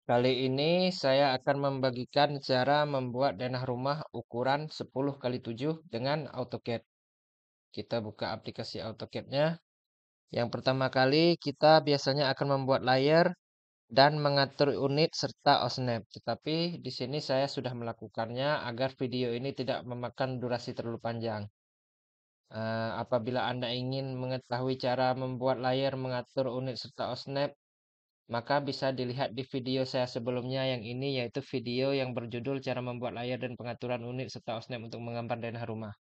Kali ini saya akan membagikan cara membuat denah rumah ukuran 10 kali 7 dengan AutoCAD. Kita buka aplikasi AutoCAD-nya. Yang pertama kali kita biasanya akan membuat layer dan mengatur unit serta OSNAP. Tetapi di sini saya sudah melakukannya agar video ini tidak memakan durasi terlalu panjang. Apabila Anda ingin mengetahui cara membuat layer, mengatur unit serta OSNAP, maka bisa dilihat di video saya sebelumnya yang ini, yaitu video yang berjudul cara membuat layar dan pengaturan unit serta OSNAP untuk menggambar denah rumah.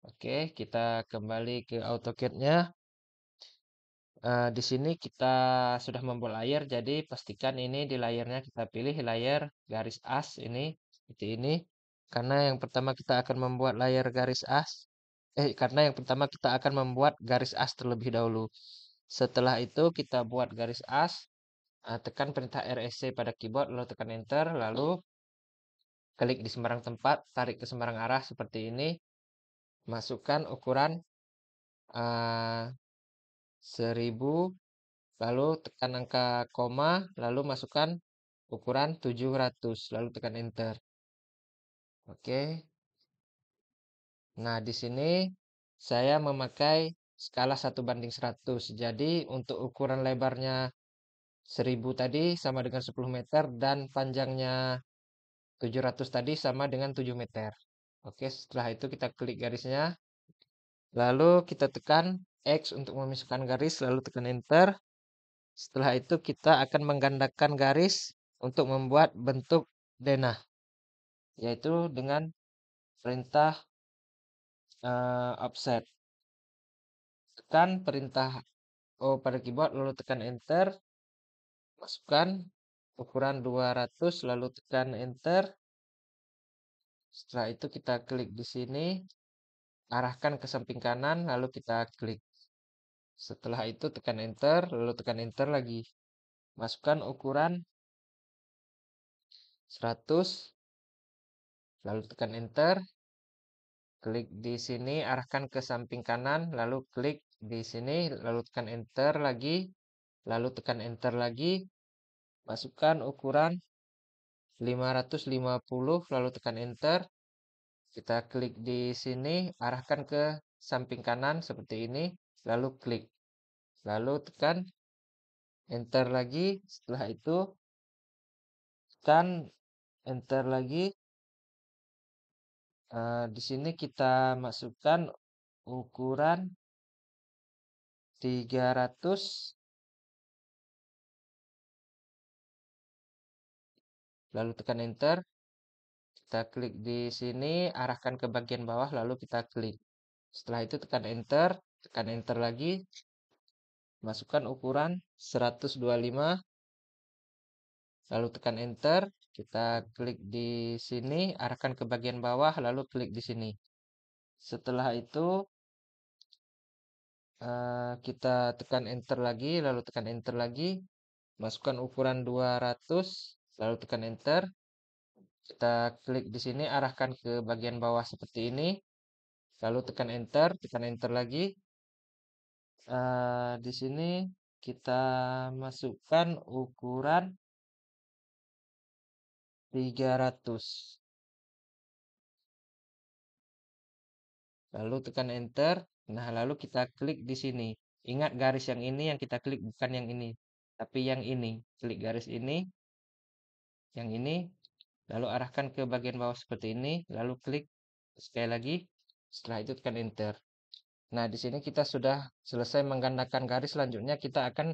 Oke, kita kembali ke AutoCAD-nya. Di sini kita sudah membuat layar, jadi pastikan ini di layarnya kita pilih layar garis as ini, seperti ini. Karena yang pertama kita akan membuat layar garis as. Karena yang pertama kita akan membuat garis as terlebih dahulu. Setelah itu kita buat garis as. Tekan perintah RSC pada keyboard, lalu tekan Enter, lalu klik di sembarang tempat, tarik ke sembarang arah seperti ini. Masukkan ukuran 1000, lalu tekan angka koma, lalu masukkan ukuran 700, lalu tekan Enter. Oke. Nah, di sini saya memakai skala 1:100. Jadi untuk ukuran lebarnya 1000 tadi sama dengan 10 meter dan panjangnya 700 tadi sama dengan 7 meter. Oke, setelah itu kita klik garisnya. Lalu kita tekan X untuk memisahkan garis, lalu tekan Enter. Setelah itu kita akan menggandakan garis untuk membuat bentuk denah, yaitu dengan perintah offset. Tekan perintah O pada keyboard, lalu tekan Enter. Masukkan ukuran 200, lalu tekan Enter. Setelah itu kita klik di sini, arahkan ke samping kanan, lalu kita klik. Setelah itu tekan Enter, lalu tekan Enter lagi. Masukkan ukuran 100, lalu tekan Enter. Klik di sini, arahkan ke samping kanan, lalu klik di sini, lalu tekan Enter lagi, lalu tekan Enter lagi. Masukkan ukuran 550, lalu tekan Enter. Kita klik di sini, arahkan ke samping kanan seperti ini, lalu klik. Lalu tekan Enter lagi. Setelah itu tekan Enter lagi. Di sini kita masukkan ukuran 300, lalu tekan Enter. Kita klik di sini, arahkan ke bagian bawah, lalu kita klik. Setelah itu tekan Enter lagi. Masukkan ukuran 125, lalu tekan Enter. Kita klik di sini, arahkan ke bagian bawah, lalu klik di sini. Setelah itu kita tekan Enter lagi, lalu tekan Enter lagi. Masukkan ukuran 200, lalu tekan Enter. Kita klik di sini, arahkan ke bagian bawah seperti ini. Lalu tekan Enter lagi. Di sini kita masukkan ukuran 300. Lalu tekan Enter. Nah, lalu kita klik di sini. Ingat garis yang ini yang kita klik, bukan yang ini, tapi yang ini. Klik garis ini, yang ini, lalu arahkan ke bagian bawah seperti ini, lalu klik sekali lagi. Setelah itu tekan Enter. Nah, di sini kita sudah selesai menggandakan garis. Selanjutnya kita akan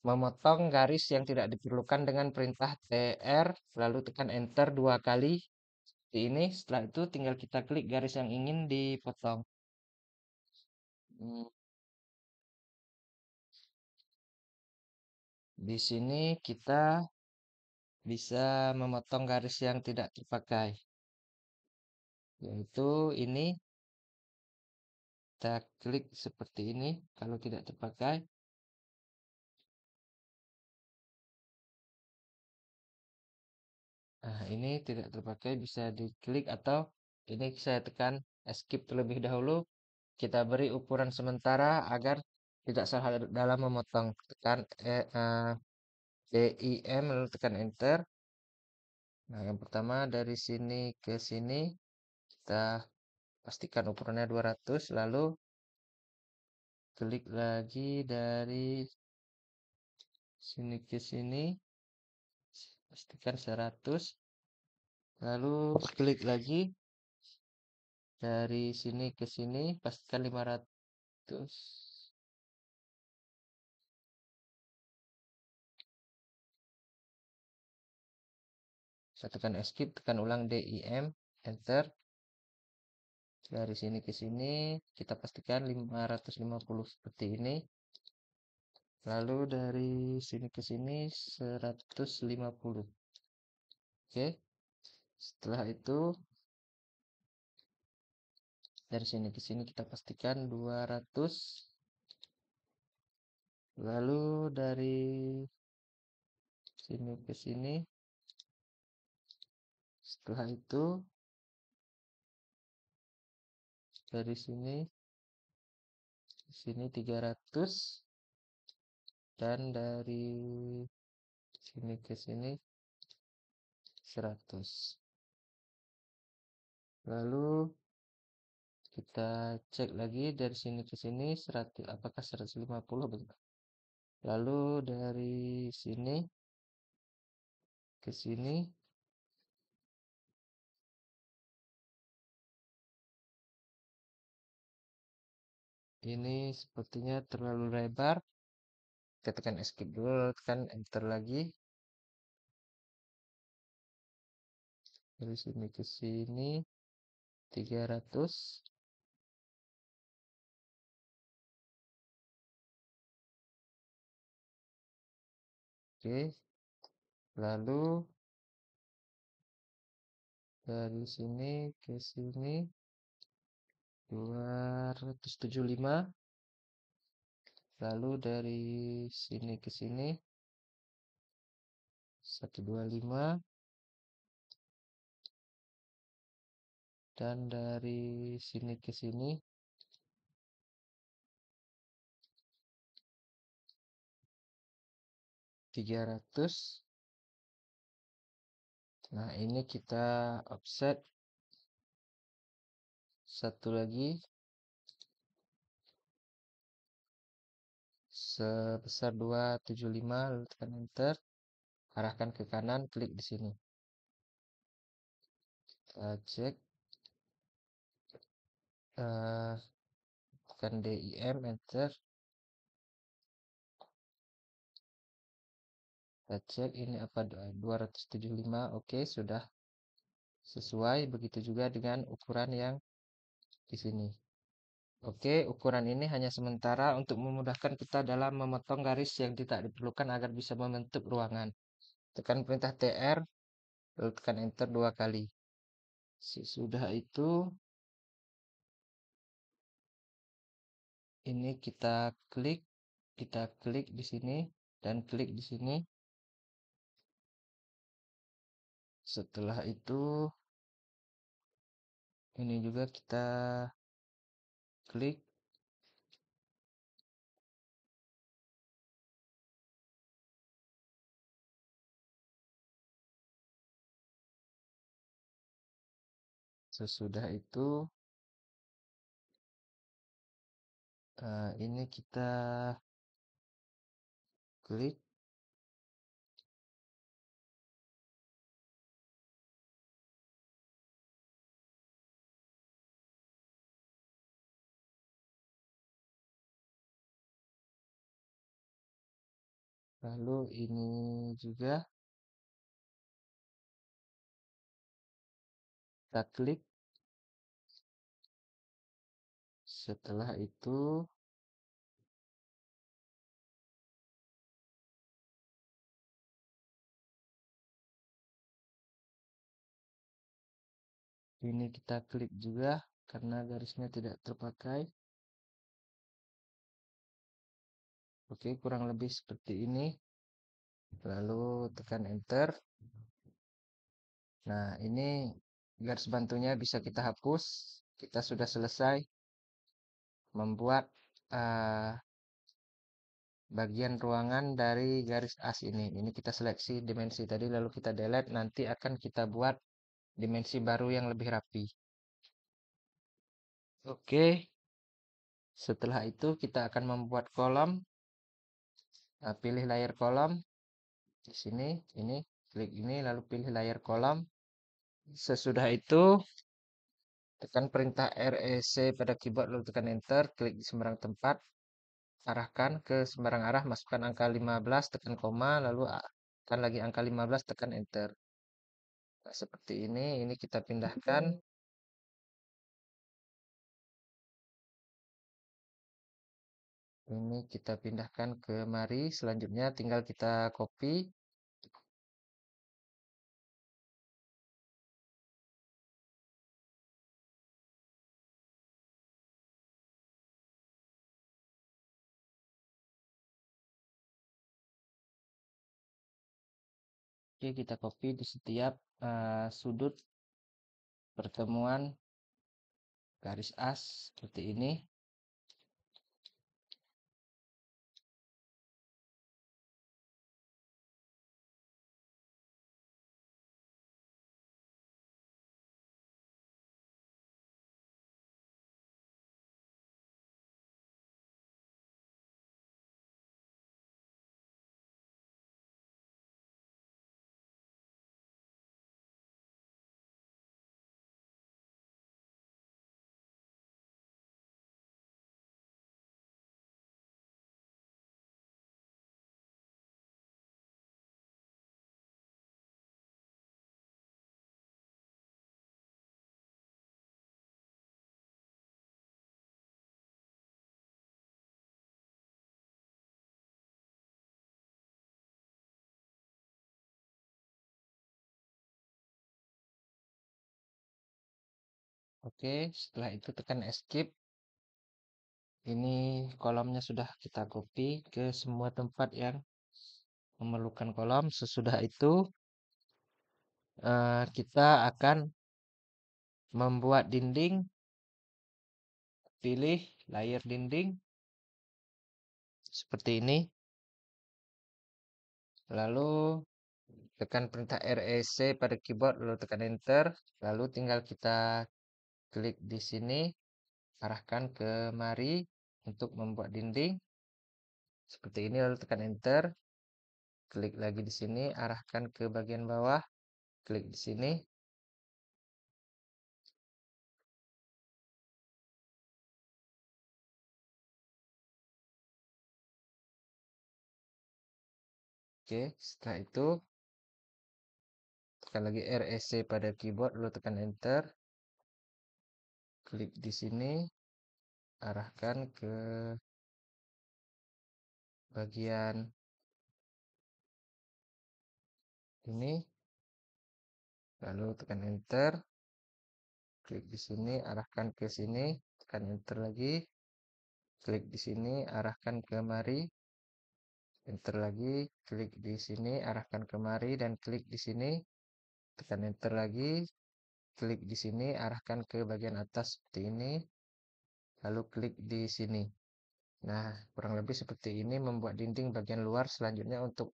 memotong garis yang tidak diperlukan dengan perintah TR, lalu tekan Enter 2 kali. Seperti ini. Setelah itu tinggal kita klik garis yang ingin dipotong. Di sini kita bisa memotong garis yang tidak terpakai, yaitu ini. Kita klik seperti ini kalau tidak terpakai. Nah, ini tidak terpakai, bisa diklik atau ini saya tekan Escape terlebih dahulu. Kita beri ukuran sementara agar tidak salah dalam memotong. Tekan DIM lalu tekan enter. Nah, yang pertama dari sini ke sini kita pastikan ukurannya 200, lalu klik lagi dari sini ke sini, pastikan 100, lalu klik lagi dari sini ke sini, pastikan 500. Saya tekan escape, tekan ulang DIM, enter. Dari sini ke sini, kita pastikan 550 seperti ini. Lalu dari sini ke sini 150. Oke. Setelah itu dari sini ke sini kita pastikan 200. Lalu dari sini ke sini, setelah itu dari sini ke sini 300, dan dari sini ke sini 100. Lalu kita cek lagi dari sini ke sini 100, apakah 150 betul. Lalu dari sini ke sini ini sepertinya terlalu lebar. Kita tekan escape dulu, tekan enter lagi. Dari sini ke sini 300. Oke. Lalu dari sini ke sini 275. Lalu dari sini ke sini 125, dan dari sini ke sini 300. Nah, ini kita offset satu lagi sebesar 275, lalu tekan enter, arahkan ke kanan, klik di sini. Kita cek, tekan DIM, enter. Kita cek ini apa, 275. Oke, sudah sesuai. Begitu juga dengan ukuran yang di sini. Oke, ukuran ini hanya sementara untuk memudahkan kita dalam memotong garis yang tidak diperlukan agar bisa membentuk ruangan. Tekan perintah TR, lalu tekan enter 2 kali. Sesudah itu, ini kita klik di sini dan klik di sini. Setelah itu, ini juga kita klik. Sesudah itu, ini kita klik. Lalu ini juga kita klik. Setelah itu, ini kita klik juga karena garisnya tidak terpakai. Oke, kurang lebih seperti ini. Lalu tekan enter. Nah, ini garis bantunya bisa kita hapus. Kita sudah selesai membuat bagian ruangan dari garis as ini. Ini kita seleksi dimensi tadi lalu kita delete, nanti akan kita buat dimensi baru yang lebih rapi. Oke, setelah itu kita akan membuat kolom. Nah, pilih layer kolom di sini, ini klik ini lalu pilih layer kolom. Sesudah itu tekan perintah REC pada keyboard lalu tekan enter, klik di sembarang tempat, arahkan ke sembarang arah, masukkan angka 15, tekan koma, lalu tekan lagi angka 15, tekan enter. Nah, seperti ini kita pindahkan. Ini kita pindahkan ke mari, selanjutnya tinggal kita copy. Oke, kita copy di setiap sudut pertemuan garis as seperti ini. Oke, setelah itu tekan escape. Ini kolomnya sudah kita copy ke semua tempat yang memerlukan kolom. Sesudah itu kita akan membuat dinding. Pilih layer dinding seperti ini. Lalu tekan perintah REC pada keyboard lalu tekan enter. Lalu tinggal kita klik di sini, arahkan ke mari untuk membuat dinding. Seperti ini lalu tekan enter. Klik lagi di sini, arahkan ke bagian bawah. Klik di sini. Oke, setelah itu tekan lagi REC pada keyboard lalu tekan enter. Klik di sini, arahkan ke bagian ini. Lalu tekan enter. Klik di sini, arahkan ke sini, tekan enter lagi. Klik di sini, arahkan ke mari. Enter lagi, klik di sini, arahkan ke mari dan klik di sini. Tekan enter lagi. Klik di sini, arahkan ke bagian atas seperti ini. Lalu klik di sini. Nah, kurang lebih seperti ini membuat dinding bagian luar. Selanjutnya untuk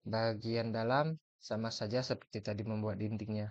bagian dalam sama saja seperti tadi membuat dindingnya.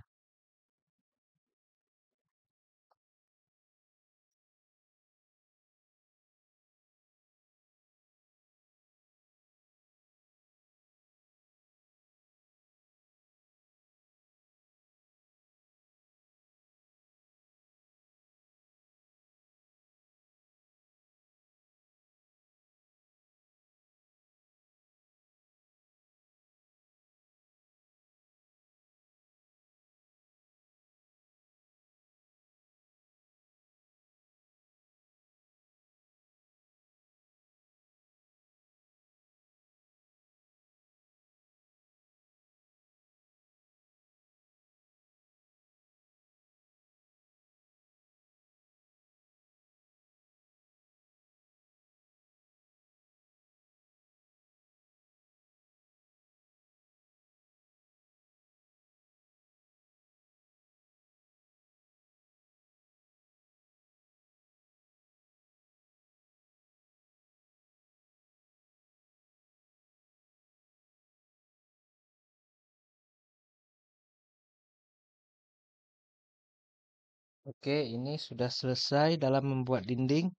Oke, ini sudah selesai dalam membuat dinding.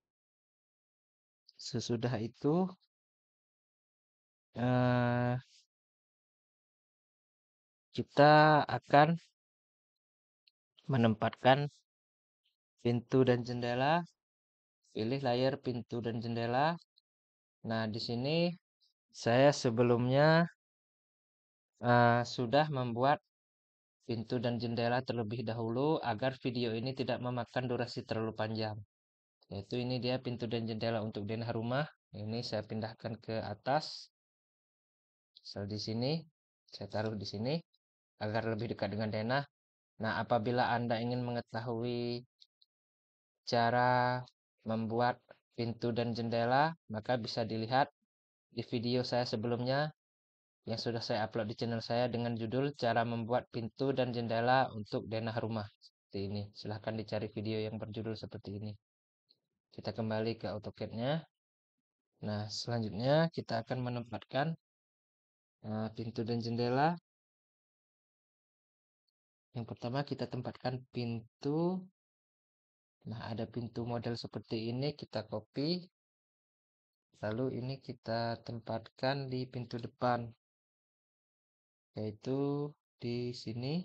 Sesudah itu, eh, kita akan menempatkan pintu dan jendela. Pilih layar pintu dan jendela. Nah, di sini saya sebelumnya sudah membuat pintu dan jendela terlebih dahulu agar video ini tidak memakan durasi terlalu panjang. Yaitu ini dia pintu dan jendela untuk denah rumah. Ini saya pindahkan ke atas. Misal di sini, saya taruh di sini agar lebih dekat dengan denah. Nah, apabila Anda ingin mengetahui cara membuat pintu dan jendela, maka bisa dilihat di video saya sebelumnya yang sudah saya upload di channel saya dengan judul cara membuat pintu dan jendela untuk denah rumah. Seperti ini. Silahkan dicari video yang berjudul seperti ini. Kita kembali ke AutoCAD-nya. Nah, selanjutnya kita akan menempatkan pintu dan jendela. Yang pertama kita tempatkan pintu. Nah, ada pintu model seperti ini, kita copy. Lalu ini kita tempatkan di pintu depan, yaitu di sini.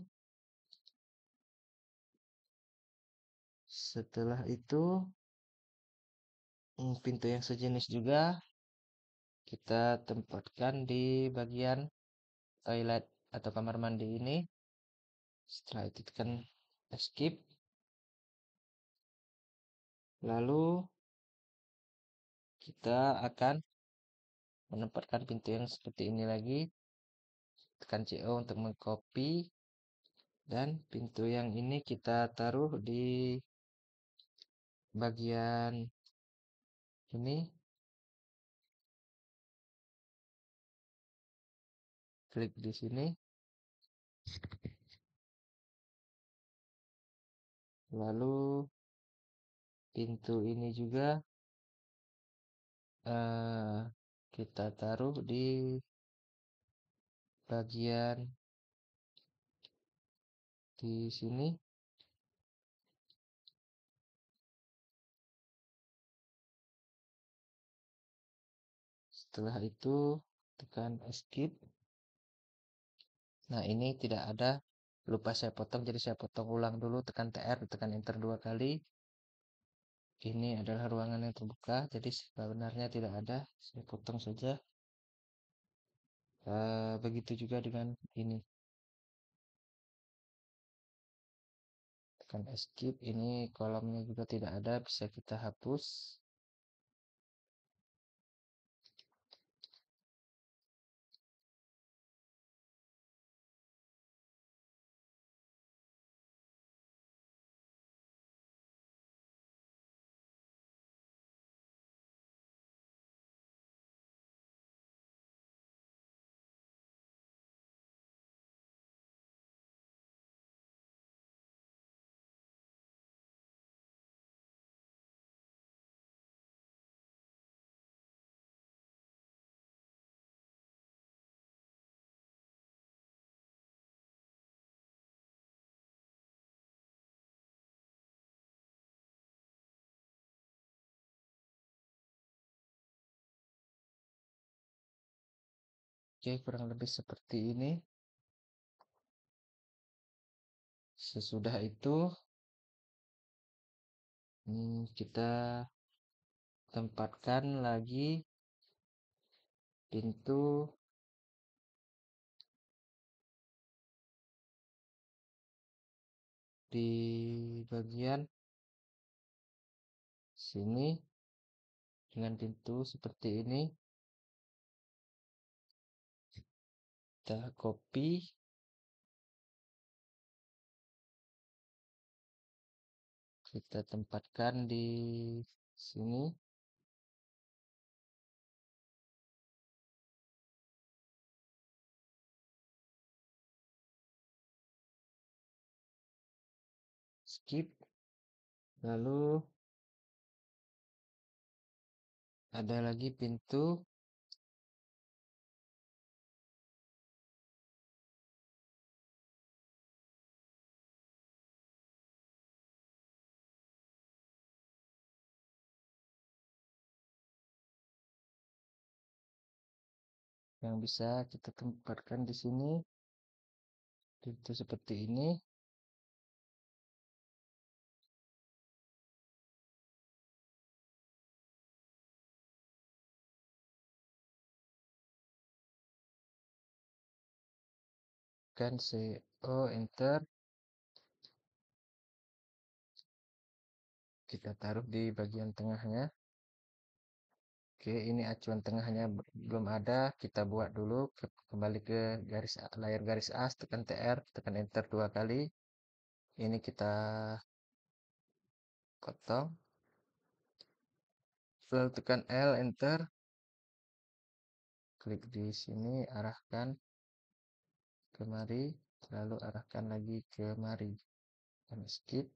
Setelah itu, pintu yang sejenis juga kita tempatkan di bagian toilet atau kamar mandi ini. Setelah itu tekan escape. Lalu kita akan menempatkan pintu yang seperti ini lagi. Tekan CO untuk mengcopy. Dan pintu yang ini kita taruh di bagian ini. Klik di sini. Lalu pintu ini juga kita taruh di bagian di sini. Setelah itu tekan escape. Nah, ini tidak ada, lupa saya potong, jadi saya potong ulang dulu. Tekan TR, tekan enter 2 kali. Ini adalah ruangan yang terbuka, jadi sebenarnya tidak ada, saya potong saja. Begitu juga dengan ini. Tekan escape, ini kolomnya juga tidak ada, bisa kita hapus. Oke, kurang lebih seperti ini. Sesudah itu kita tempatkan lagi pintu di bagian sini dengan pintu seperti ini. Kita copy. Kita tempatkan di sini. Skip. Lalu ada lagi pintu yang bisa kita tempatkan di sini. Itu seperti ini. Kan CO enter. Kita taruh di bagian tengahnya. Oke, ini acuan tengahnya belum ada. Kita buat dulu. Kembali ke layar garis as, tekan TR, tekan enter 2 kali. Ini kita potong. Lalu tekan L, enter. Klik di sini, arahkan kemari, lalu arahkan lagi kemari. Dan skip.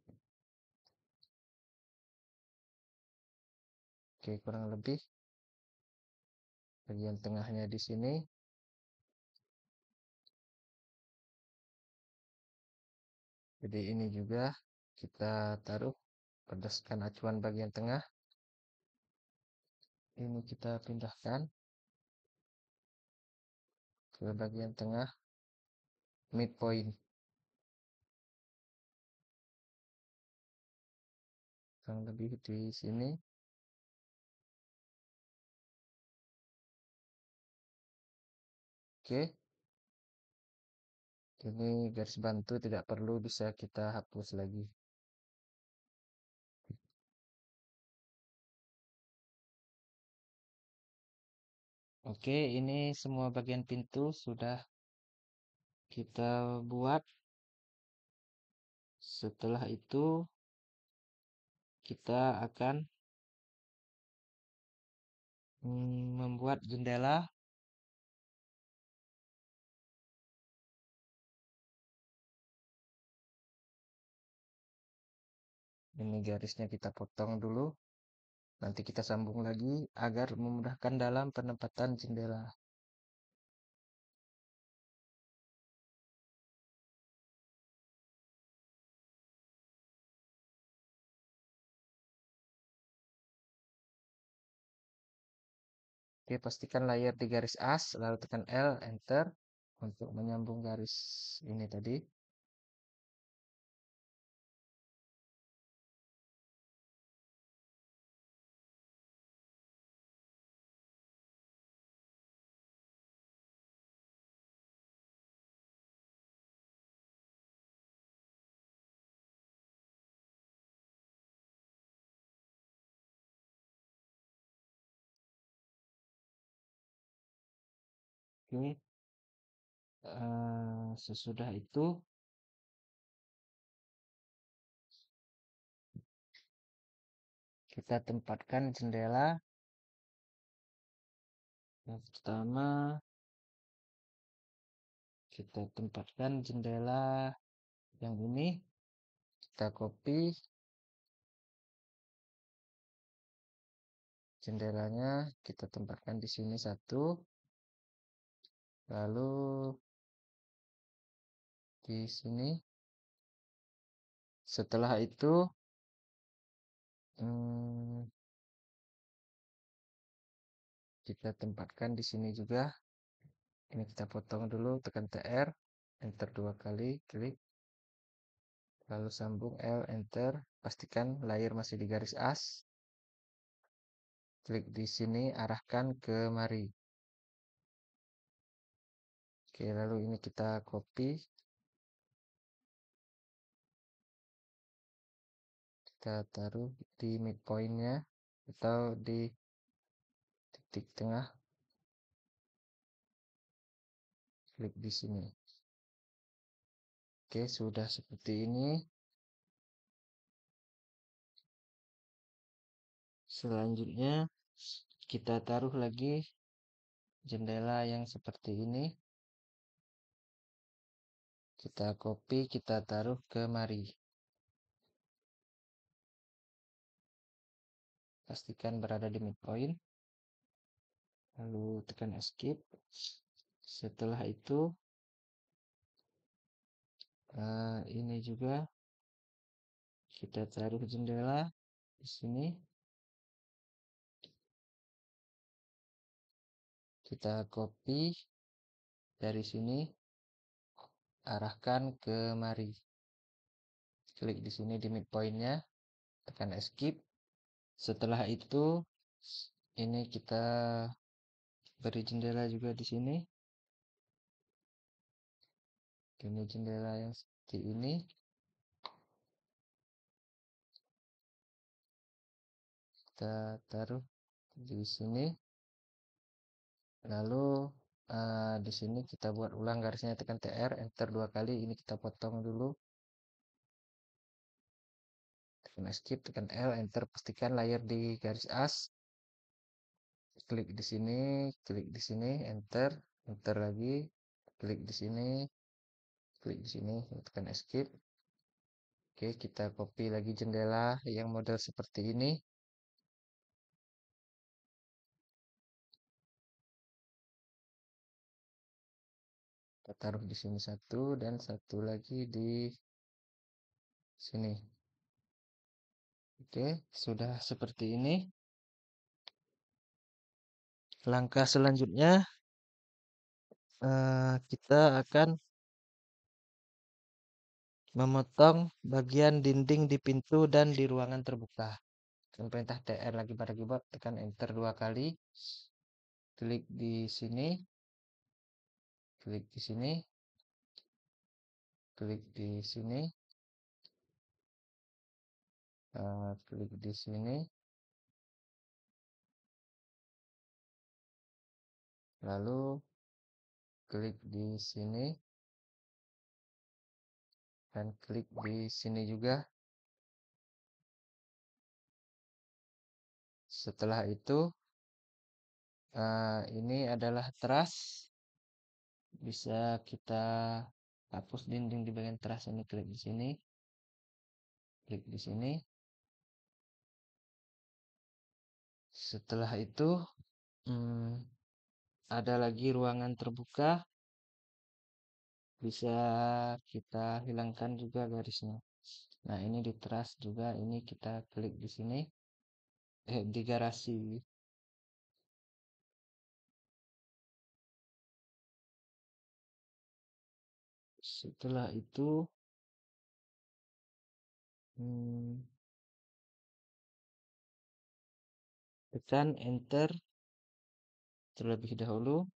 Oke, kurang lebih bagian tengahnya di sini. Jadi ini juga kita taruh berdasarkan acuan bagian tengah. Ini kita pindahkan ke bagian tengah midpoint. Kurang lebih di sini. Oke. Ini garis bantu tidak perlu, bisa kita hapus lagi. Oke, ini semua bagian pintu sudah kita buat. Setelah itu kita akan membuat jendela. Ini garisnya kita potong dulu. Nanti kita sambung lagi agar memudahkan dalam penempatan jendela. Oke, pastikan layar di garis as, lalu tekan L, enter untuk menyambung garis ini tadi. Oke, sesudah itu kita tempatkan jendela. Yang pertama kita tempatkan jendela yang ini. Kita copy jendelanya, kita tempatkan di sini satu. Lalu di sini. Setelah itu kita tempatkan di sini juga. Ini kita potong dulu, tekan TR, enter 2 kali, klik. Lalu sambung L, enter. Pastikan layar masih di garis as. Klik di sini, arahkan ke mari. Oke, lalu ini kita copy. Kita taruh di midpoint-nya atau di titik tengah. Klik di sini. Oke, sudah seperti ini. Selanjutnya kita taruh lagi jendela yang seperti ini. Kita copy, kita taruh ke mari. Pastikan berada di midpoint. Lalu tekan escape. Setelah itu ini juga kita taruh jendela di sini. Kita copy dari sini, arahkan ke mari. Klik di sini di midpointnya, tekan escape. Setelah itu, ini kita beri jendela juga di sini. Ini jendela yang seperti ini. Kita taruh di sini. Lalu di sini kita buat ulang garisnya, tekan TR, enter 2 kali. Ini kita potong dulu. Tekan escape, tekan L, enter, pastikan layer di garis as. Klik di sini, klik di sini, enter, enter lagi, klik di sini, klik di sini, tekan escape. Oke, kita copy lagi jendela yang model seperti ini. Kita taruh di sini satu dan satu lagi di sini. Oke, sudah seperti ini. Langkah selanjutnya kita akan memotong bagian dinding di pintu dan di ruangan terbuka. Tekan perintah TR lagi pada keyboard, tekan enter 2 kali. Klik di sini, klik di sini, klik di sini, klik di sini, lalu klik di sini, dan klik di sini juga. Setelah itu, ini adalah teras. Bisa kita hapus dinding di bagian teras ini, klik di sini, klik di sini. Setelah itu, ada lagi ruangan terbuka. Bisa kita hilangkan juga garisnya. Nah, ini di teras juga, ini kita klik di sini, di garasi. Setelah itu, tekan enter terlebih dahulu.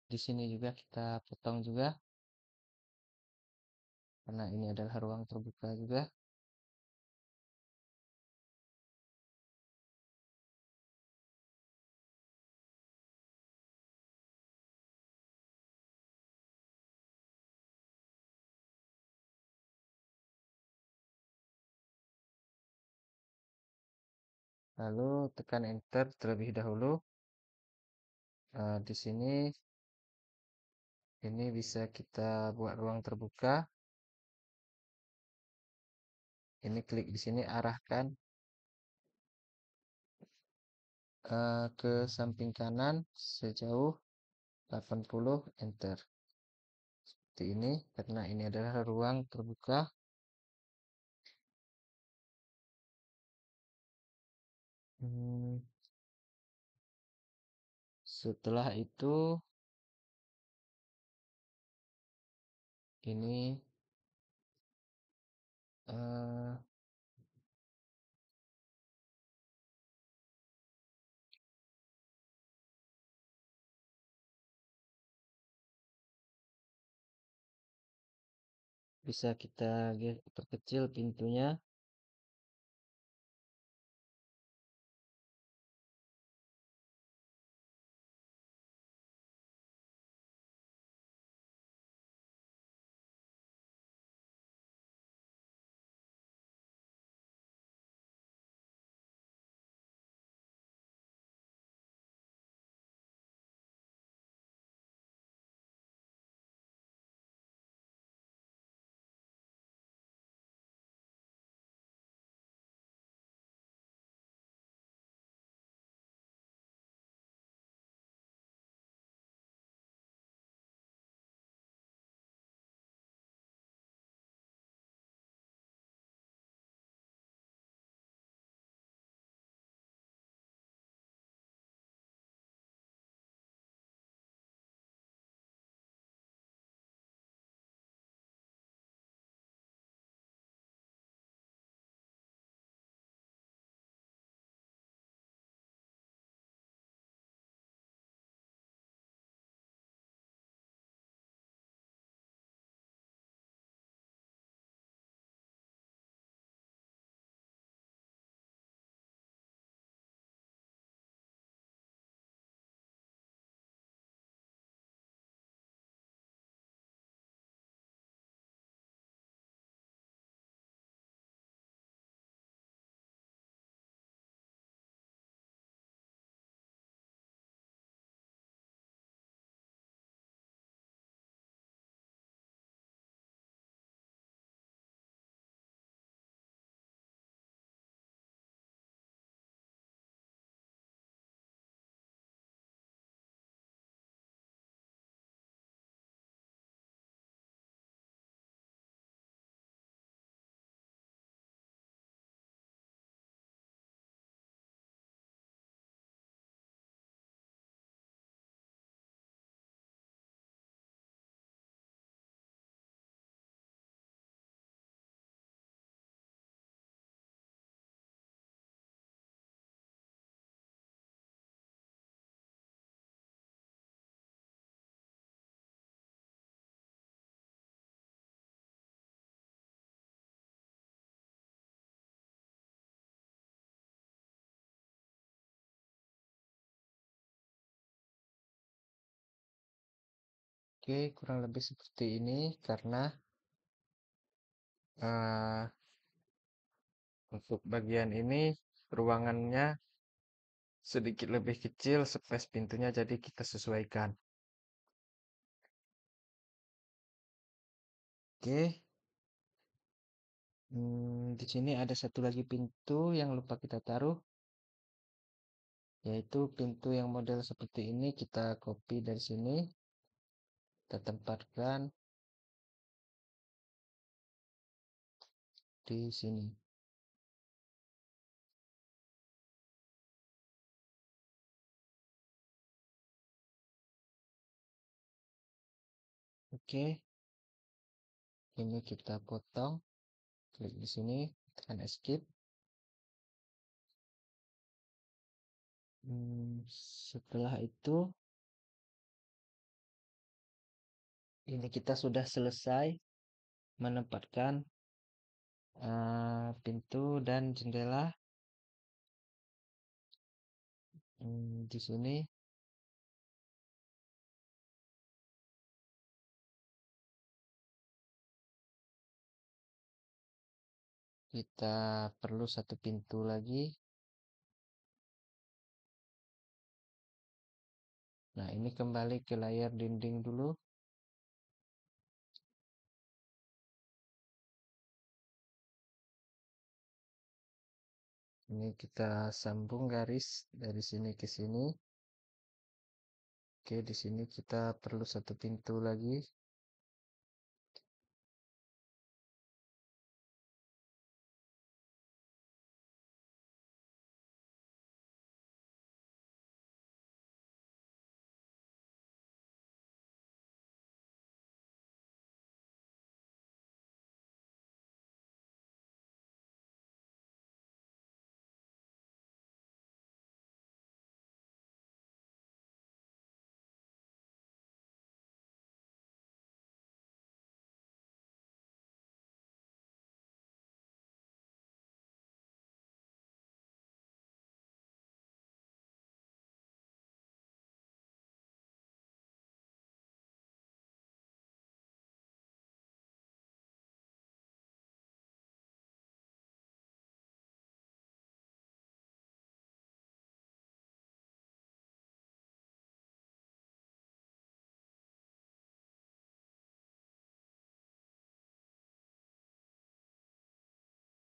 Di sini juga kita potong juga, karena ini adalah ruang terbuka juga. Lalu tekan enter terlebih dahulu. Di sini ini bisa kita buat ruang terbuka. Ini klik di sini, arahkan ke samping kanan sejauh 80, enter. Seperti ini, karena ini adalah ruang terbuka. Setelah itu, ini bisa kita perkecil pintunya. Oke, kurang lebih seperti ini karena eh, untuk bagian ini ruangannya sedikit lebih kecil, space pintunya jadi kita sesuaikan. Oke, di sini ada satu lagi pintu yang lupa kita taruh, yaitu pintu yang model seperti ini. Kita copy dari sini, kita tempatkan di sini. Oke, ini kita potong, klik di sini, tekan escape. Setelah itu, ini kita sudah selesai menempatkan pintu dan jendela. Di sini kita perlu satu pintu lagi. Nah, ini kembali ke layar dinding dulu. Ini kita sambung garis dari sini ke sini. Oke, di sini kita perlu satu pintu lagi.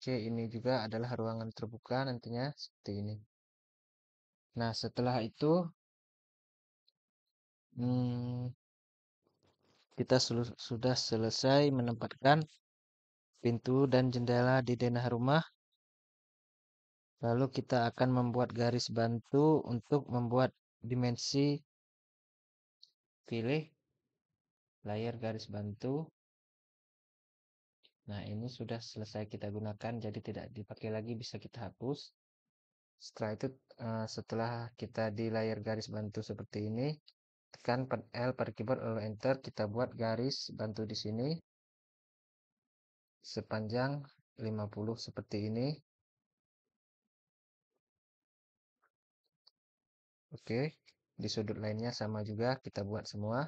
Oke, ini juga adalah ruangan terbuka nantinya seperti ini. Nah, setelah itu kita sudah selesai menempatkan pintu dan jendela di denah rumah. Lalu kita akan membuat garis bantu untuk membuat dimensi. Pilih layar garis bantu. Nah, ini sudah selesai kita gunakan, jadi tidak dipakai lagi, bisa kita hapus. Setelah itu, setelah kita di layar garis bantu seperti ini, tekan L pada keyboard lalu enter, kita buat garis bantu di sini sepanjang 50 seperti ini. Oke, di sudut lainnya sama juga kita buat semua.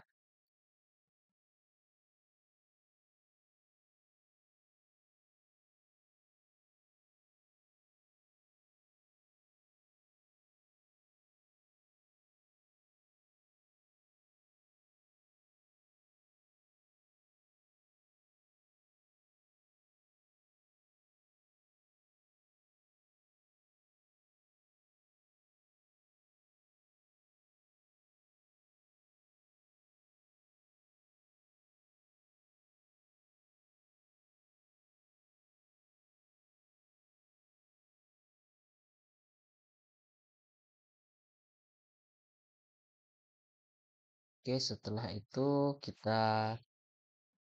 Oke, setelah itu kita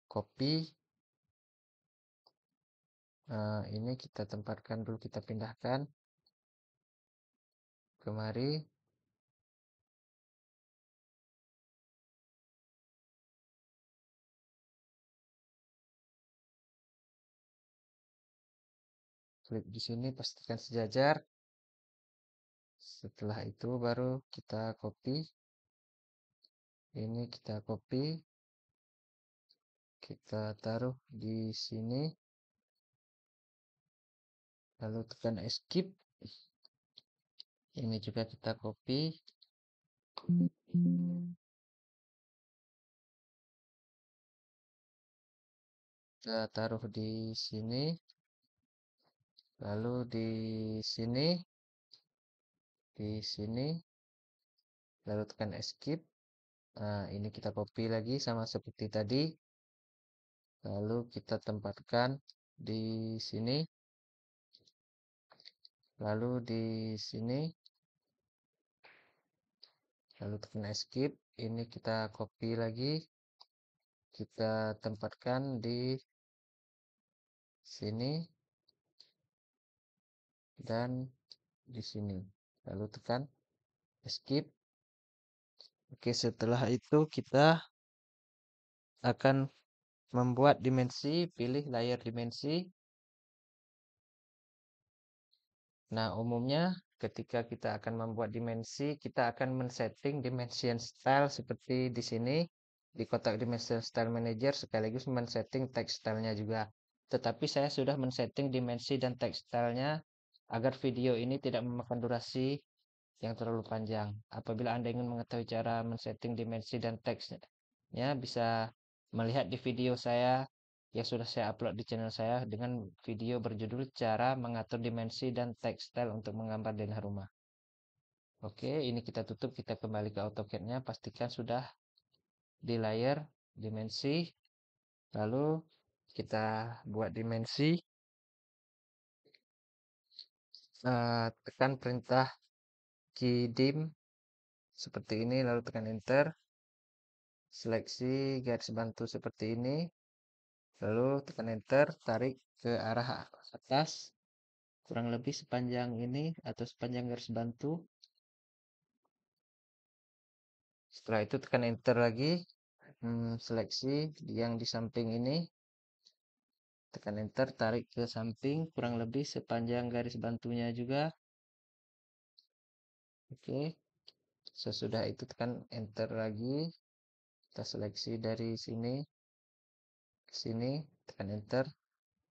copy. Ini kita tempatkan dulu, kita pindahkan kemari. Klik di sini, pastikan sejajar. Setelah itu baru kita copy. Ini kita copy. kita taruh di sini, lalu tekan escape. Ini juga kita copy. Kita taruh di sini, lalu di sini, lalu tekan escape. Nah, ini kita copy lagi sama seperti tadi. Lalu kita tempatkan di sini, lalu di sini, lalu tekan escape. Ini kita copy lagi, kita tempatkan di sini dan di sini, lalu tekan escape. Oke, setelah itu kita akan membuat dimensi. Pilih layer dimensi. Nah, umumnya ketika kita akan membuat dimensi, kita akan men-setting dimension style seperti di sini di kotak dimension style manager, sekaligus men-setting text stylenya juga. Tetapi saya sudah men-setting dimensi dan text stylenya agar video ini tidak memakan durasi yang terlalu panjang. Apabila Anda ingin mengetahui cara men-setting dimensi dan teksnya, bisa melihat di video saya yang sudah saya upload di channel saya dengan video berjudul cara mengatur dimensi dan text style untuk menggambar denah rumah. Oke, ini kita tutup, kita kembali ke AutoCAD-nya, pastikan sudah di layer dimensi, lalu kita buat dimensi. Tekan perintah key dim seperti ini, lalu tekan enter. Seleksi garis bantu seperti ini, lalu tekan enter, tarik ke arah atas kurang lebih sepanjang ini atau sepanjang garis bantu. Setelah itu tekan enter lagi, seleksi yang di samping ini, tekan enter, tarik ke samping kurang lebih sepanjang garis bantunya juga. Oke, sesudah itu tekan enter lagi, kita seleksi dari sini ke sini, tekan enter,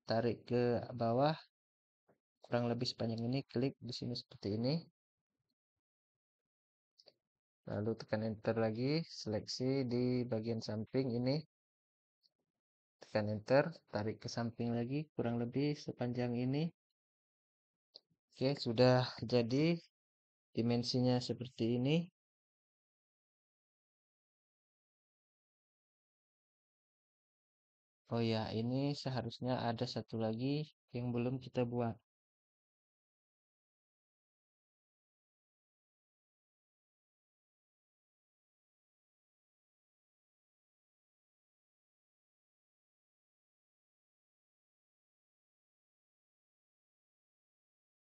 tarik ke bawah kurang lebih sepanjang ini, klik di sini seperti ini, lalu tekan enter lagi, seleksi di bagian samping ini, tekan enter, tarik ke samping lagi kurang lebih sepanjang ini. Oke, sudah jadi dimensinya seperti ini. Oh ya, ini seharusnya ada satu lagi yang belum kita buat.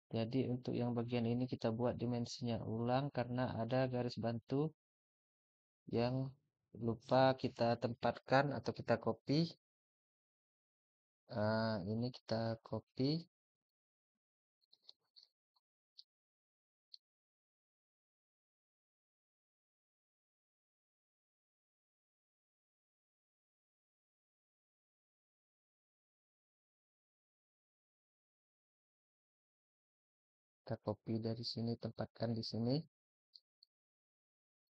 Jadi untuk yang bagian ini kita buat dimensinya ulang karena ada garis bantu yang lupa kita tempatkan atau kita copy. Ini kita copy. Kita copy dari sini, tempatkan di sini.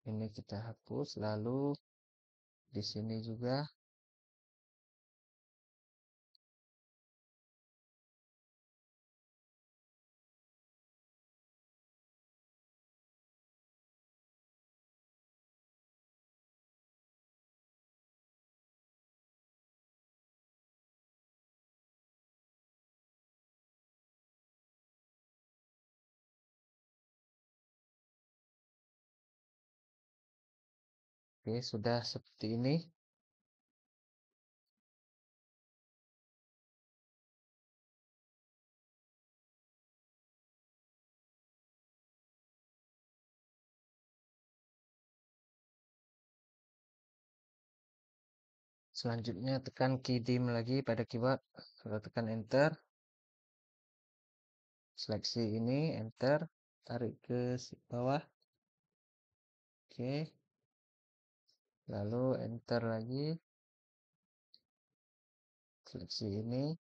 Ini kita hapus, lalu di sini juga. Oke, sudah seperti ini. Selanjutnya tekan key dim lagi pada keyboard, lalu tekan enter. Seleksi ini, enter, tarik ke bawah. Oke. Lalu enter lagi. Seleksi ini,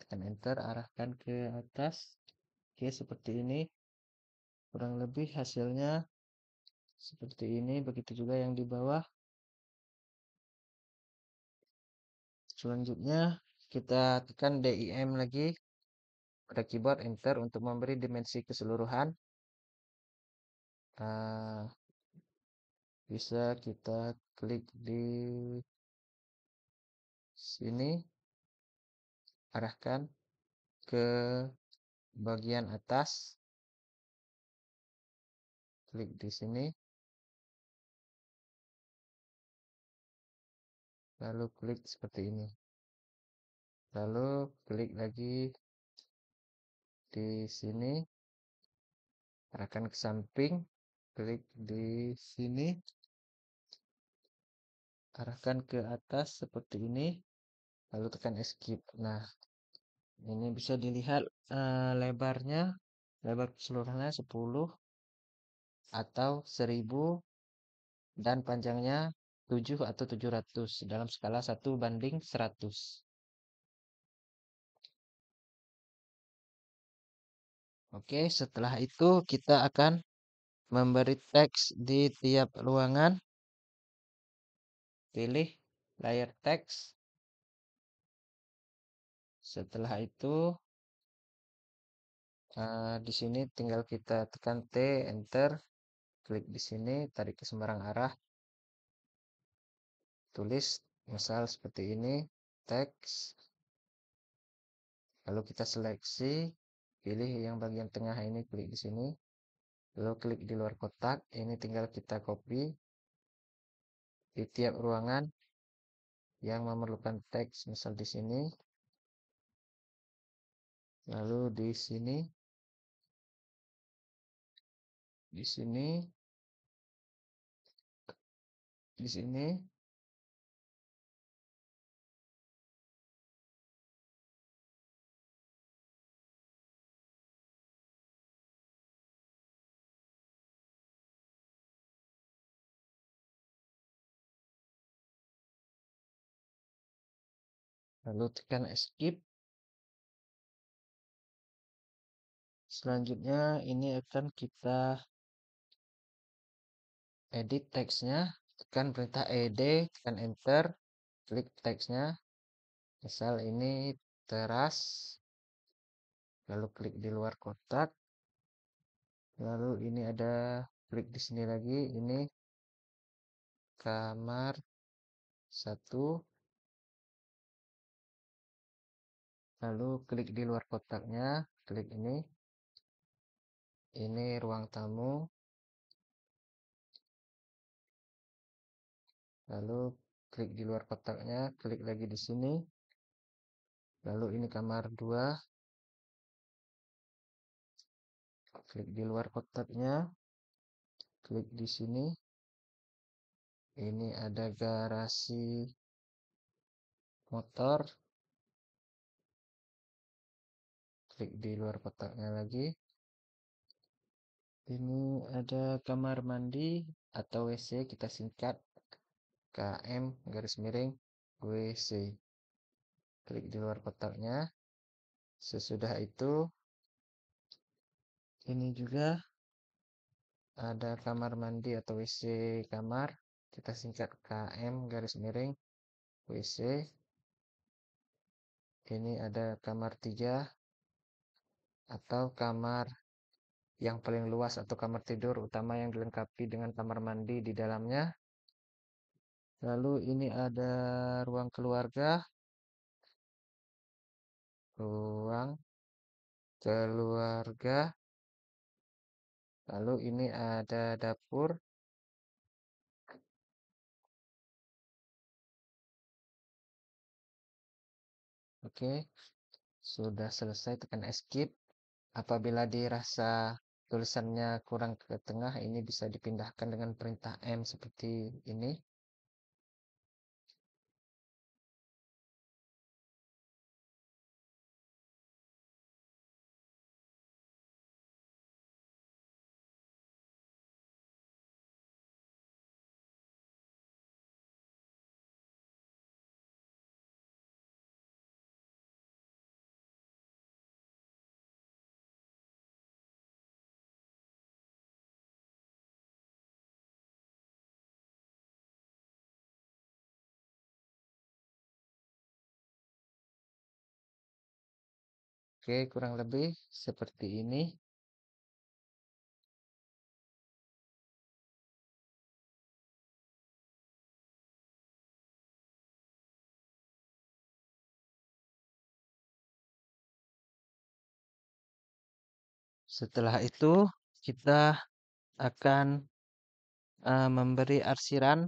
tekan enter, arahkan ke atas. Oke, seperti ini. Kurang lebih hasilnya seperti ini, begitu juga yang di bawah. Selanjutnya, kita tekan DIM lagi pada keyboard enter untuk memberi dimensi keseluruhan. Bisa kita klik di sini, arahkan ke bagian atas, klik di sini, lalu klik seperti ini, lalu klik lagi di sini, arahkan ke samping, klik di sini, arahkan ke atas seperti ini, lalu tekan escape. Nah, ini bisa dilihat lebarnya, lebar keseluruhannya 10 atau 1000 dan panjangnya 7 atau 700 dalam skala 1:100. Oke, setelah itu kita akan memberi teks di tiap ruangan. Pilih layer teks. Setelah itu di sini tinggal kita tekan T, enter, klik di sini, tarik ke sembarang arah, tulis misal seperti ini, teks, lalu kita seleksi, pilih yang bagian tengah ini, klik di sini, lalu klik di luar kotak, ini tinggal kita copy di tiap ruangan yang memerlukan teks, misal di sini, lalu di sini, di sini, di sini, lalu tekan escape. Selanjutnya ini akan kita edit teksnya, tekan perintah ed, tekan enter, klik teksnya, misal ini teras, lalu klik di luar kotak, lalu ini ada klik di sini lagi, ini kamar 1, lalu klik di luar kotaknya, klik ini ruang tamu, lalu klik di luar kotaknya, klik lagi di sini, lalu ini kamar 2, klik di luar kotaknya, klik di sini, ini ada garasi motor, klik di luar kotaknya lagi, ini ada kamar mandi atau WC, kita singkat KM garis miring WC, klik di luar kotaknya. Sesudah itu ini juga ada kamar mandi atau WC kamar, kita singkat KM garis miring WC. Ini ada kamar 3 atau kamar yang paling luas atau kamar tidur utama yang dilengkapi dengan kamar mandi di dalamnya. Lalu ini ada ruang keluarga, ruang keluarga. Lalu ini ada dapur. Oke, sudah selesai, tekan escape. Apabila dirasa tulisannya kurang ke tengah, ini bisa dipindahkan dengan perintah M seperti ini. Oke, kurang lebih seperti ini. Setelah itu kita akan memberi arsiran.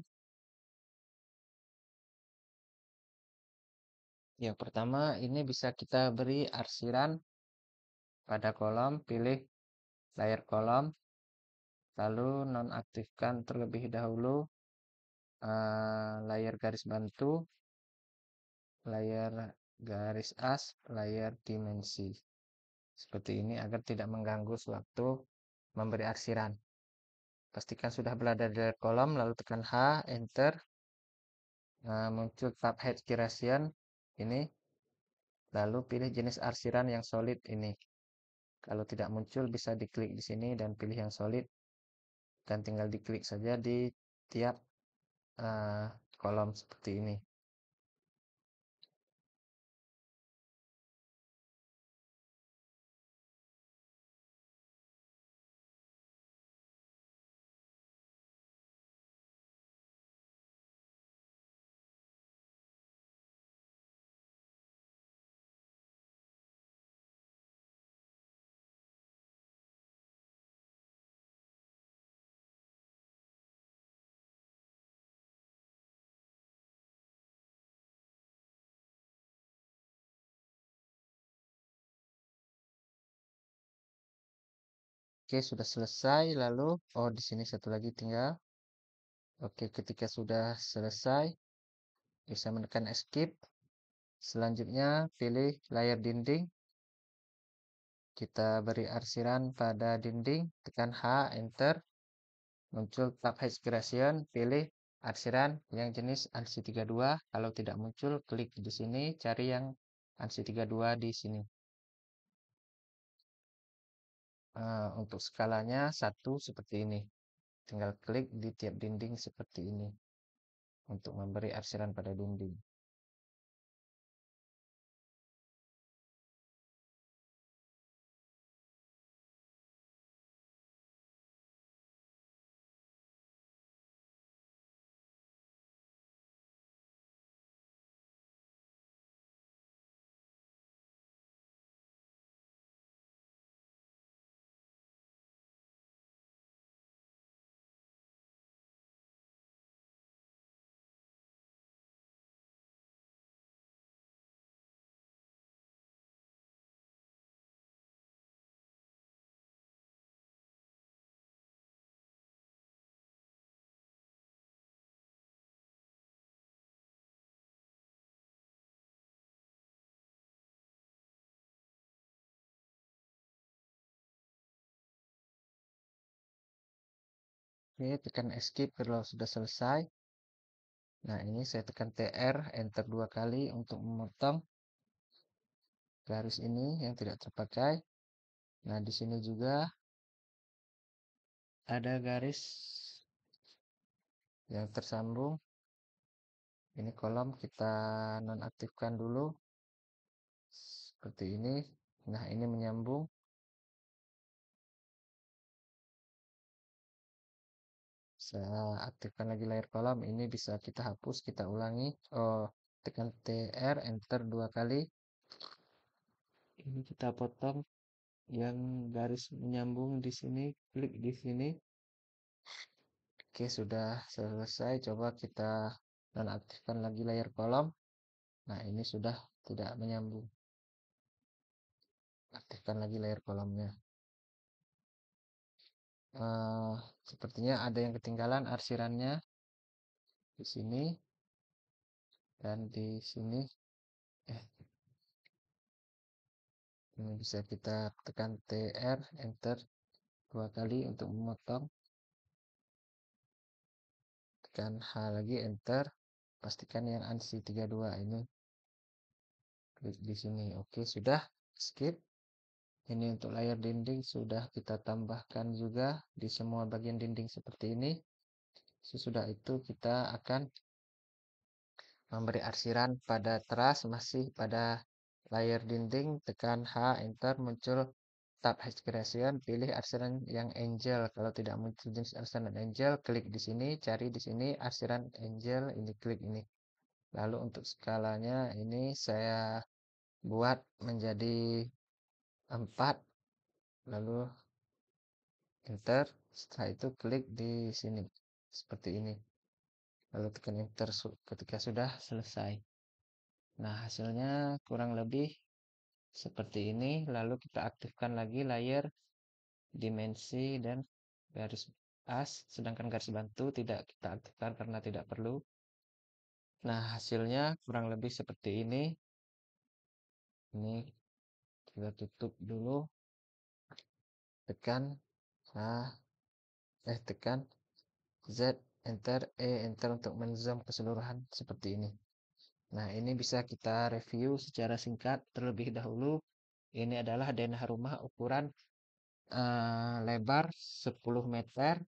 Yang pertama ini bisa kita beri arsiran pada kolom, pilih layar kolom, lalu nonaktifkan terlebih dahulu layar garis bantu, layar garis as, layar dimensi. Seperti ini agar tidak mengganggu sewaktu memberi arsiran. Pastikan sudah berada di layar kolom, lalu tekan H, Enter. Muncul tab Height Creation ini, lalu pilih jenis arsiran yang solid ini. Kalau tidak muncul bisa diklik di sini dan pilih yang solid, dan tinggal diklik saja di tiap kolom seperti ini. Oke, sudah selesai. Lalu, di sini satu lagi tinggal. Oke, ketika sudah selesai, bisa menekan Escape. Selanjutnya, pilih layar dinding. Kita beri arsiran pada dinding, tekan H, Enter. Muncul tab Height Creation, pilih arsiran yang jenis ANSI 32. Kalau tidak muncul, klik di sini, cari yang ANSI 32 di sini. Untuk skalanya 1 seperti ini. Tinggal klik di tiap dinding seperti ini untuk memberi arsiran pada dinding. Oke, tekan Escape kalau sudah selesai. Nah, ini saya tekan TR, Enter 2 kali untuk memotong garis ini yang tidak terpakai. Nah, di sini juga ada garis yang tersambung. Ini kolom kita nonaktifkan dulu. Seperti ini. Nah, ini menyambung. Saya aktifkan lagi layar kolom. Ini bisa kita hapus, kita ulangi. Tekan TR, Enter 2 kali. Ini kita potong yang garis menyambung di sini, klik di sini. Oke, sudah selesai. Coba kita nonaktifkan lagi layar kolom. Nah, ini sudah tidak menyambung. Aktifkan lagi layar kolomnya. Sepertinya ada yang ketinggalan arsirannya di sini dan di sini. Ini bisa kita tekan TR, Enter 2 kali untuk memotong. Tekan H lagi, Enter. Pastikan yang ANSI 32 ini. Klik di sini. Oke, sudah. Skip. Ini untuk layar dinding sudah kita tambahkan juga di semua bagian dinding seperti ini. Sesudah itu kita akan memberi arsiran pada teras masih pada Layer dinding, tekan H, enter, muncul tab Hash Creation, pilih arsiran yang Angel. Kalau tidak muncul jenis arsiran Angel, klik di sini, cari di sini arsiran Angel, ini klik ini. Lalu untuk skalanya ini saya buat menjadi 4, lalu enter. Setelah itu klik di sini seperti ini. Lalu tekan enter ketika sudah selesai. Nah, hasilnya kurang lebih seperti ini. Lalu kita aktifkan lagi layer, dimensi, dan garis as. Sedangkan garis bantu tidak kita aktifkan karena tidak perlu. Nah, hasilnya kurang lebih seperti ini. Ini kita tutup dulu. Tekan tekan Z, enter, enter untuk menzoom keseluruhan seperti ini. Nah, ini bisa kita review secara singkat terlebih dahulu. Ini adalah denah rumah ukuran lebar 10 meter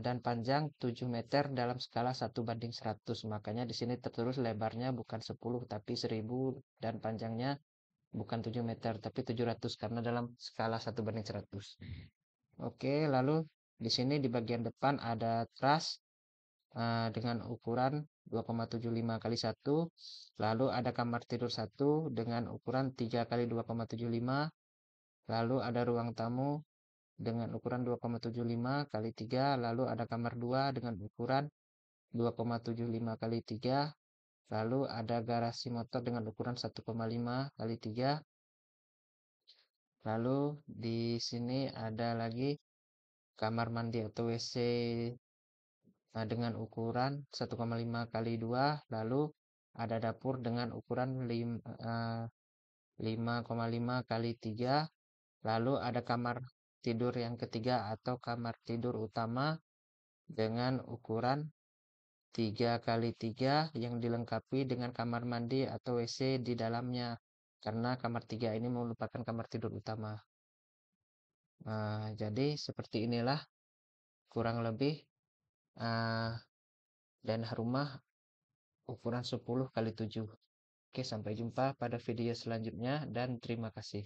dan panjang 7 meter dalam skala 1:100. Makanya di sini tertulis lebarnya bukan 10 tapi 1000 dan panjangnya bukan 7 meter tapi 700 karena dalam skala 1:100. Oke, lalu di sini di bagian depan ada truss dengan ukuran 2,75 kali 1. Lalu ada kamar tidur 1 dengan ukuran 3 kali 2,75. Lalu ada ruang tamu dengan ukuran 2,75 kali 3. Lalu ada kamar 2 dengan ukuran 2,75 kali 3. Lalu ada garasi motor dengan ukuran 1,5 kali 3. Lalu di sini ada lagi kamar mandi atau WC dengan ukuran 1,5 kali 2. Lalu ada dapur dengan ukuran 5,5 kali 3. Lalu ada kamar tidur yang ketiga atau kamar tidur utama dengan ukuran 3 kali 3 yang dilengkapi dengan kamar mandi atau WC di dalamnya. Karena kamar 3 ini merupakan kamar tidur utama. Jadi seperti inilah kurang lebih dan rumah ukuran 10 kali 7. Oke, sampai jumpa pada video selanjutnya dan terima kasih.